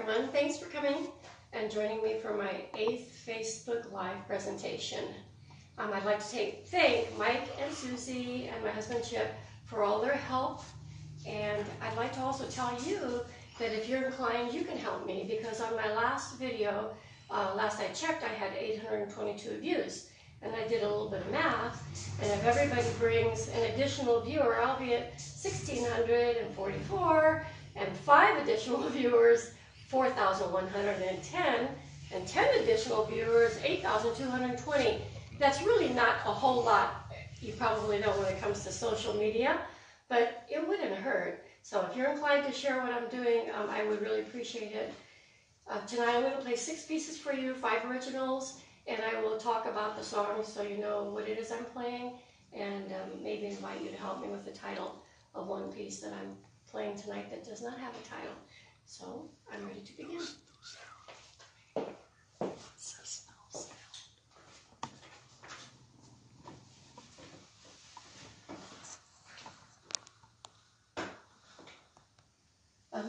everyone. Thanks for coming and joining me for my 8th Facebook Live presentation. I'd like to thank Mike and Susie and my husband Chip for all their help. And I'd like to also tell you that if you're inclined, you can help me, because on my last video, last I checked, I had 822 views. And I did a little bit of math, and if everybody brings an additional viewer, I'll be at 1,644, and 5 additional viewers, 4,110, and 10 additional viewers, 8,220. That's really not a whole lot, you probably know, when it comes to social media, but it wouldn't hurt. So if you're inclined to share what I'm doing, I would really appreciate it. Tonight I'm going to play 6 pieces for you, 5 originals, and I will talk about the songs so you know what it is I'm playing, and maybe invite you to help me with the title of one piece that I'm playing tonight that does not have a title. So I'm ready to begin.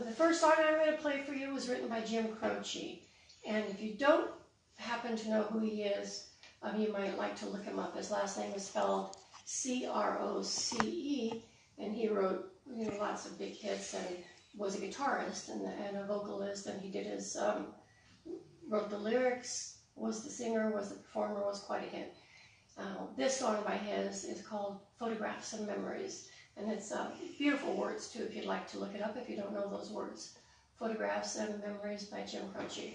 The first song I'm going to play for you was written by Croce, and if you don't happen to know who he is, you might like to look him up. His last name is spelled C-R-O-C-E, and he wrote lots of big hits and was a guitarist and a vocalist, and he did his, wrote the lyrics, was the singer, was the performer, was quite a hit. This song by his is called Photographs and Memories, and it's beautiful words too if you'd like to look it up if you don't know those words. Photographs and Memories by Croce.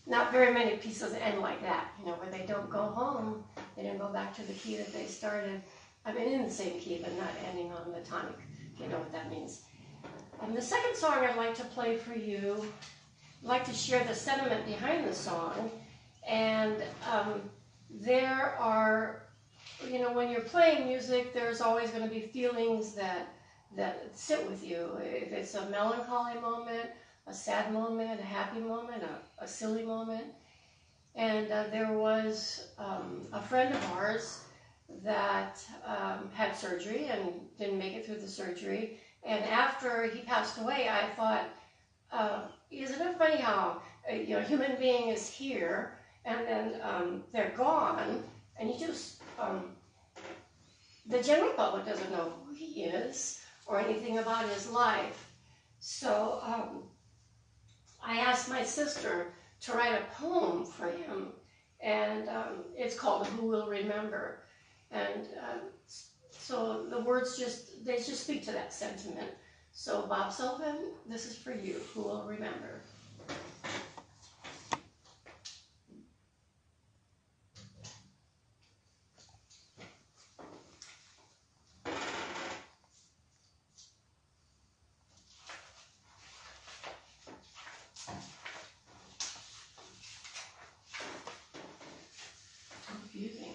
Not very many pieces end like that, where they don't go home, they didn't go back to the key that they started. I mean, in the same key, but not ending on the tonic, if you know what that means. The second song I'd like to play for you, I'd like to share the sentiment behind the song. And there are, when you're playing music, there's always going to be feelings that sit with you. If it's a melancholy moment, a sad moment, a happy moment, a silly moment. And there was a friend of ours that had surgery and didn't make it through the surgery. And after he passed away, I thought, isn't it funny how a human being is here, and then they're gone, and you just, the general public doesn't know who he is or anything about his life. So I asked my sister to write a poem for him, and it's called Who Will Remember. And so the words they just speak to that sentiment. So Bob Sullivan, this is for you, Who Will Remember. Confusing.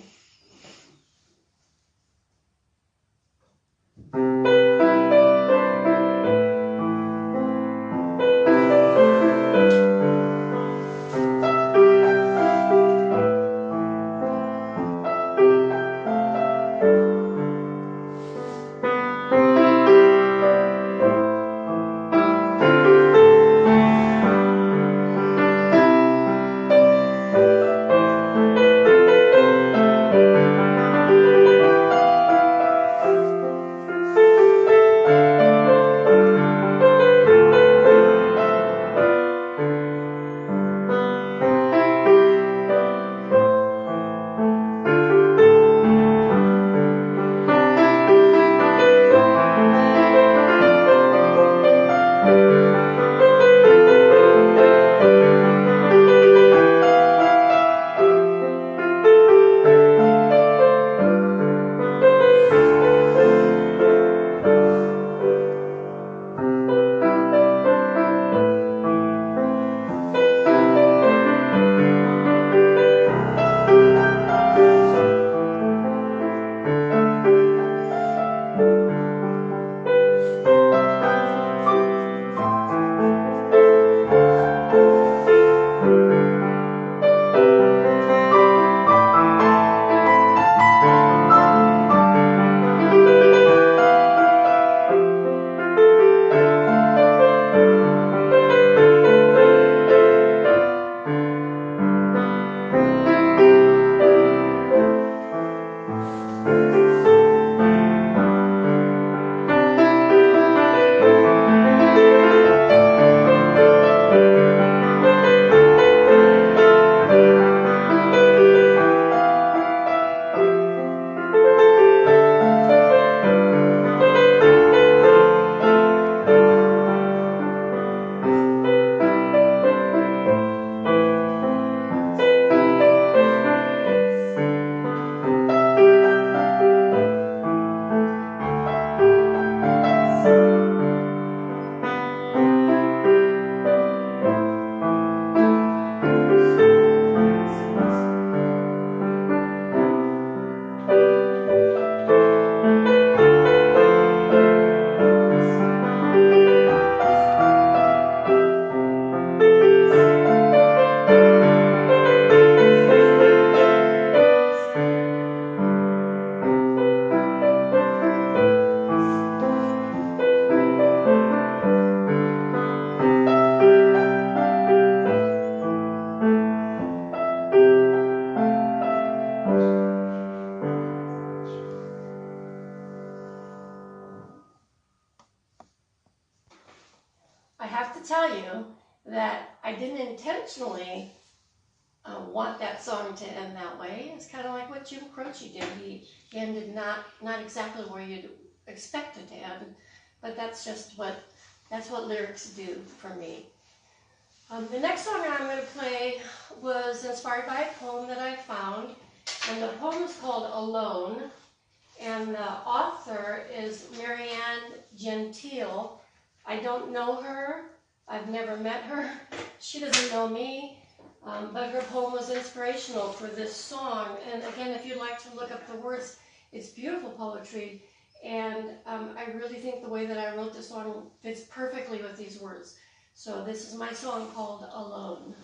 Tell you that I didn't intentionally want that song to end that way. It's kind of like what Jim Croce did. He ended not exactly where you'd expect it to end, but that's what lyrics do for me. The next song I'm going to play was inspired by a poem that I found, and the poem is called Alone, and the author is Marianne Gentile. I don't know her. I've never met her. She doesn't know me, but her poem was inspirational for this song. And again, if you'd like to look up the words, it's beautiful poetry. And I really think the way that I wrote this song fits perfectly with these words. So this is my song called Alone.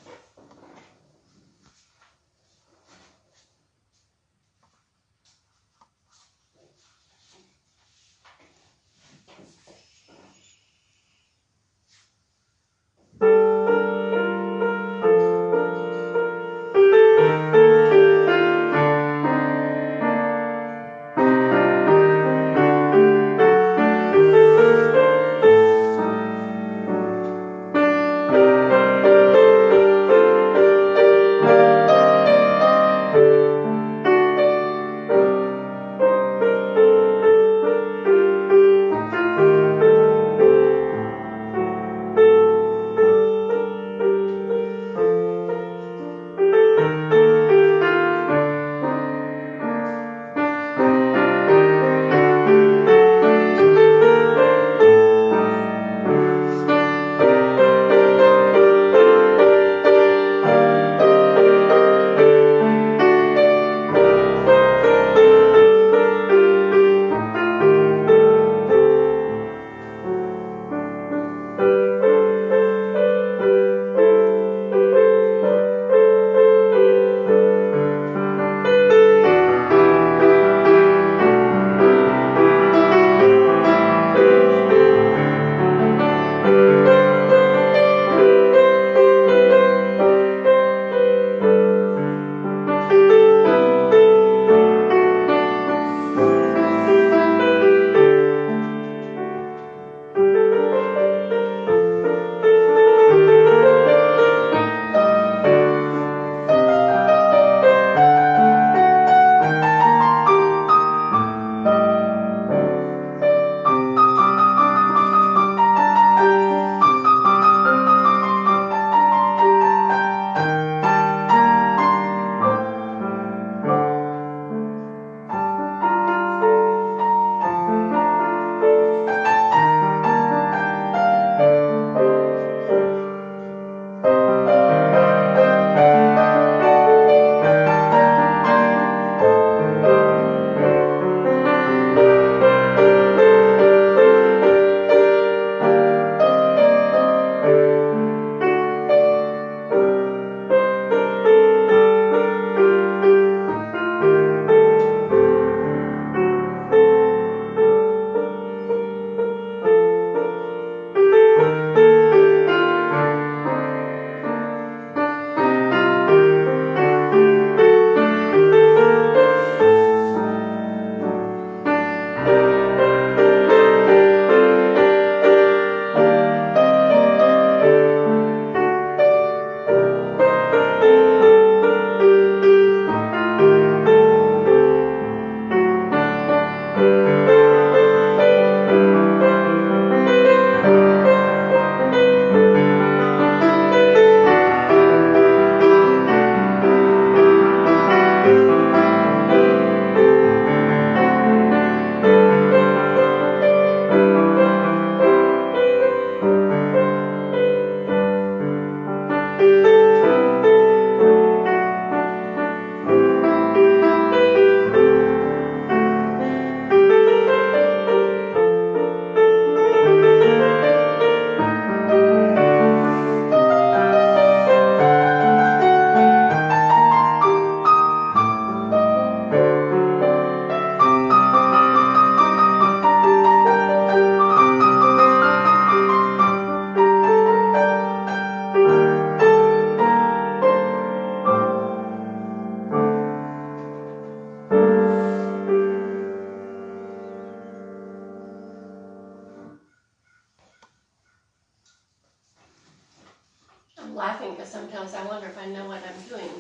laughing because sometimes I wonder if I know what I'm doing.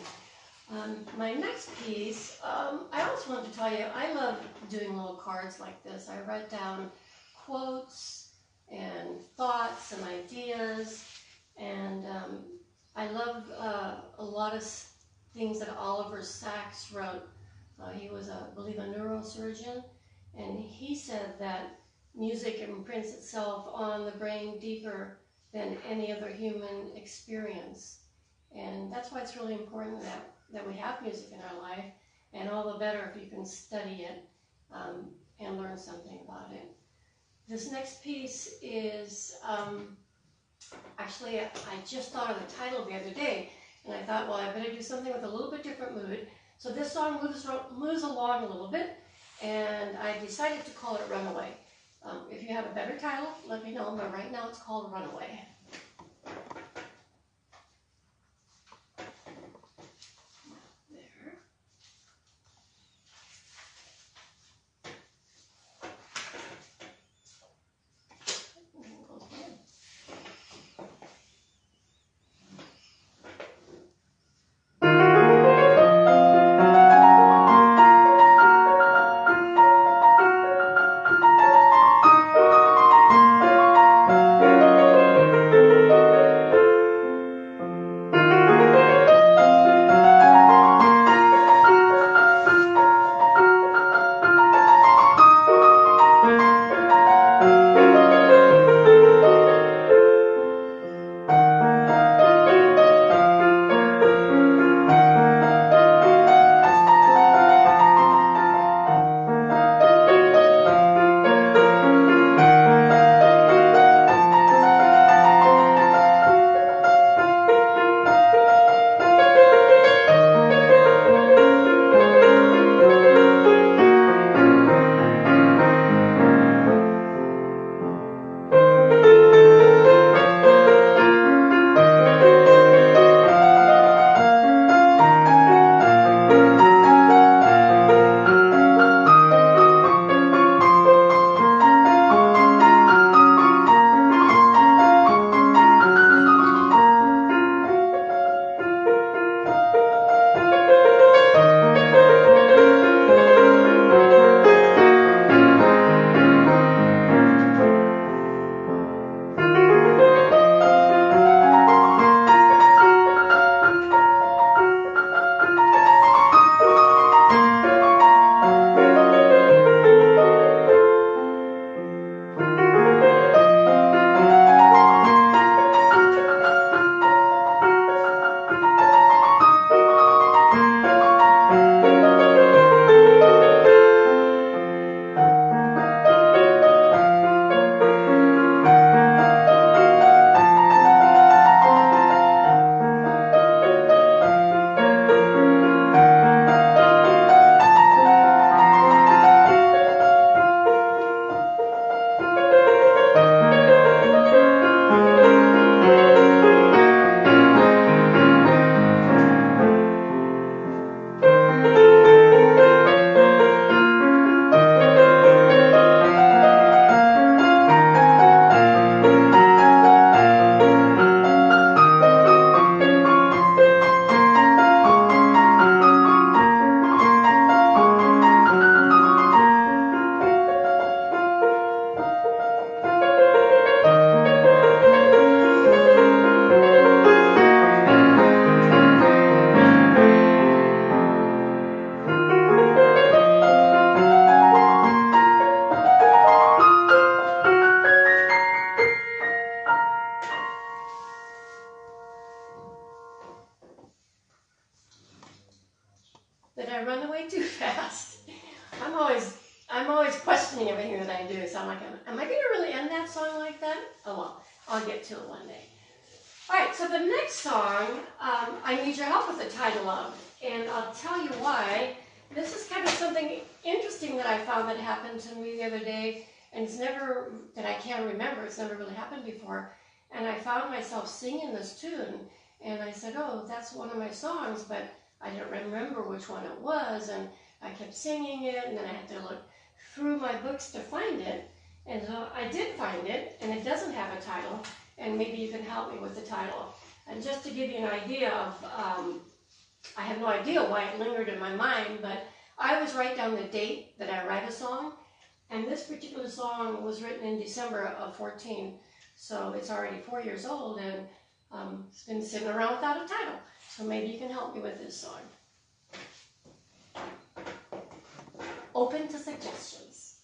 My next piece, I also want to tell you, I love doing little cards like this. I write down quotes and thoughts and ideas, and I love a lot of things that Oliver Sacks wrote. He was, I believe, a neurosurgeon, and he said that music imprints itself on the brain deeper than any other human experience. And that's why it's really important that we have music in our life, and all the better if you can study it and learn something about it. This next piece is, actually, I just thought of the title the other day, and I thought, well, I better do something with a little bit different mood. So this song moves along a little bit, and I decided to call it Runaway. If you have a better title, let me know, but right now it's called Runaway. Did I run away too fast? I'm always questioning everything that I do. So I'm like, am I going to really end that song like that? Oh well, I'll get to it one day. All right, so the next song, I need your help with the title of, and I'll tell you why. This is kind of something interesting that I found that happened to me the other day, and it's never, that I can't remember, it's never really happened before. And I found myself singing this tune, and I said, oh, that's one of my songs, but I don't remember which one it was, and I kept singing it, and then I had to look through my books to find it. And so I did find it, and it doesn't have a title, and maybe you can help me with the title. And just to give you an idea of, I have no idea why it lingered in my mind, but I always write down the date that I write a song, and this particular song was written in December of 14, so it's already 4 years old, and it's been sitting around without a title. So maybe you can help me with this song. Open to suggestions.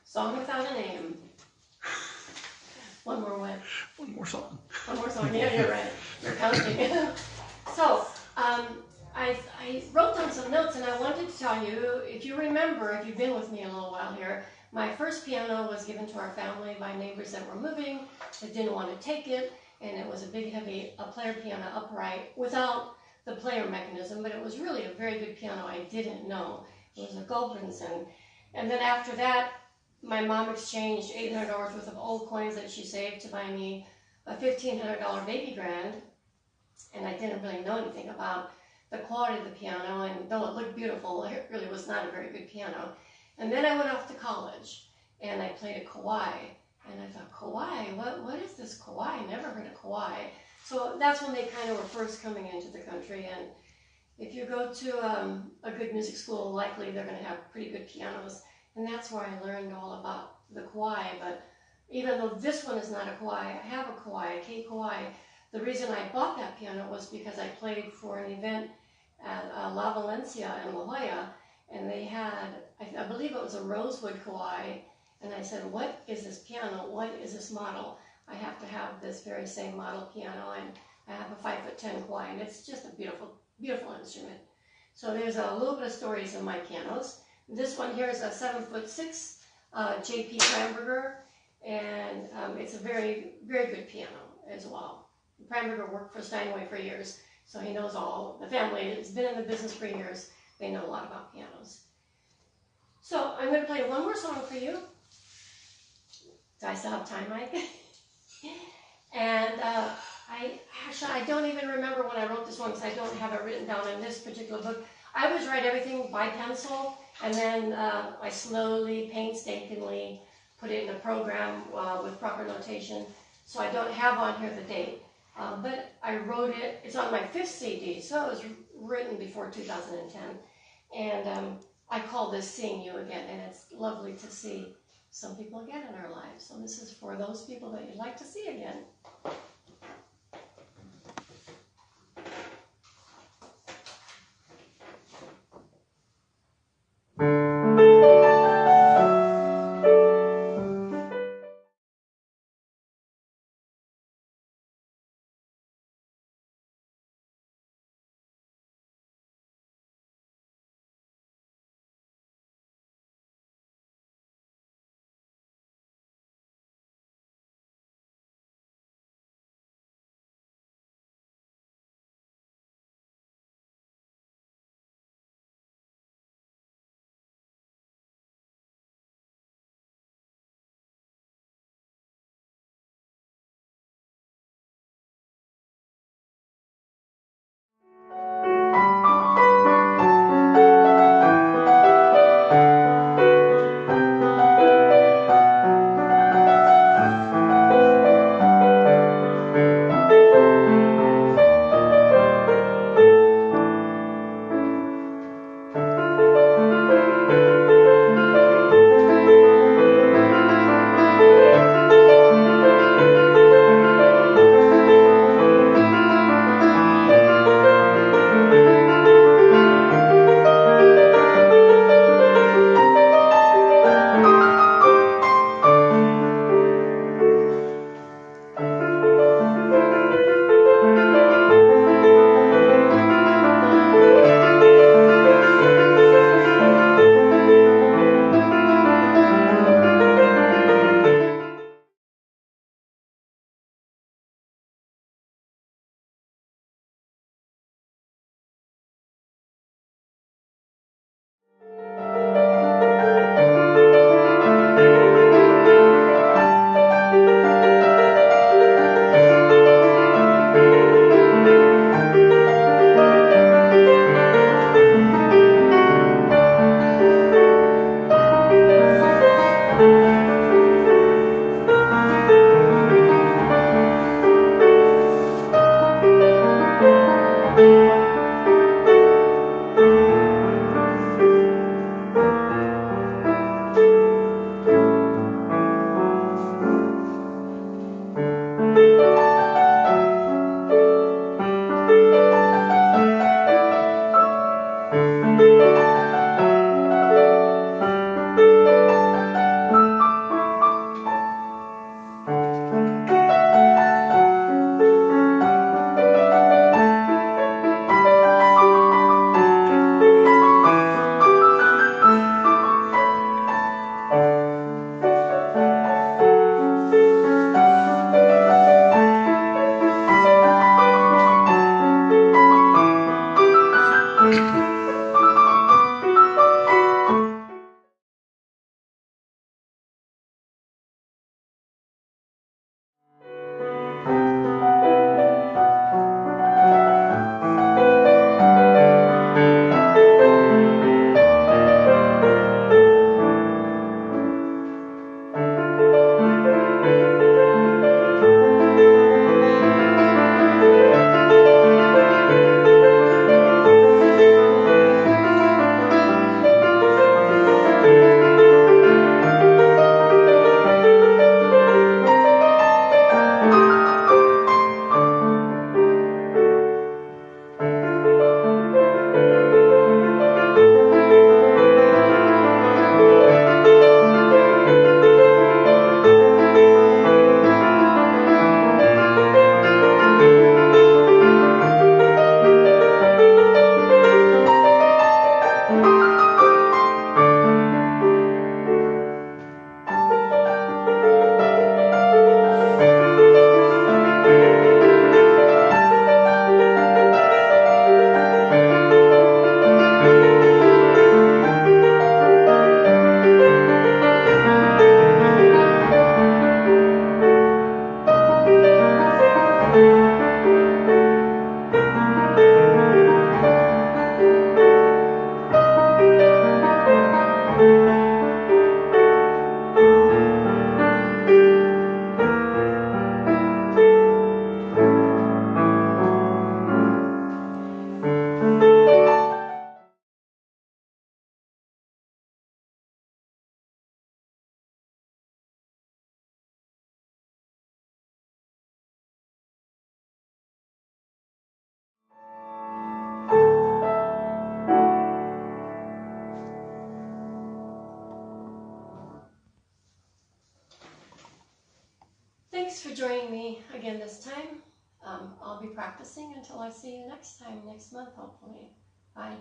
Song without a name. One more what? One more song. One more song. Yeah, you're right. You're counting. So, I wrote down some notes, and I wanted to tell you, if you remember, if you've been with me a little while here, My first piano was given to our family by neighbors that were moving, that didn't want to take it, and it was a big, heavy player piano upright without the player mechanism, but it was really a very good piano. I didn't know. It was a Gulbranson. And then after that, my mom exchanged $800 worth of old coins that she saved to buy me a $1,500 baby grand, and I didn't really know anything about the quality of the piano, and though it looked beautiful, it really was not a very good piano. And then I went off to college, and I played a Kawai, and I thought, Kawai? What is this Kawai? I never heard of Kawai. So that's when they kind of were first coming into the country, and if you go to a good music school, likely they're going to have pretty good pianos, and that's where I learned all about the Kawai. But even though this one is not a Kawai, I have a Kawai, a K Kawai. The reason I bought that piano was because I played for an event at La Valencia in La Jolla, and they had, I believe it was a rosewood Kawai, and I said, what is this piano? What is this model? I have to have this very same model piano, and I have a 5'10" Kawai, and it's just a beautiful, beautiful instrument. So there's a little bit of stories of my pianos. This one here is a 7'6" J.P. Pramberger, and it's a very, very good piano as well. Pramberger worked for Steinway for years, so he knows all. The family has been in the business for years. They know a lot about pianos. So I'm going to play one more song for you. Do I still have time, Mike? And I don't even remember when I wrote this one because I don't have it written down in this particular book. I always write everything by pencil, and then I slowly, painstakingly put it in a program with proper notation, so I don't have on here the date. But I wrote it, it's on my 5th CD, so it was written before 2010. And I call this Seeing You Again, and it's lovely to see some people again in our lives. So this is for those people that you'd like to see again. thanks for joining me again this time. I'll be practicing until I see you next time, next month, hopefully. Bye.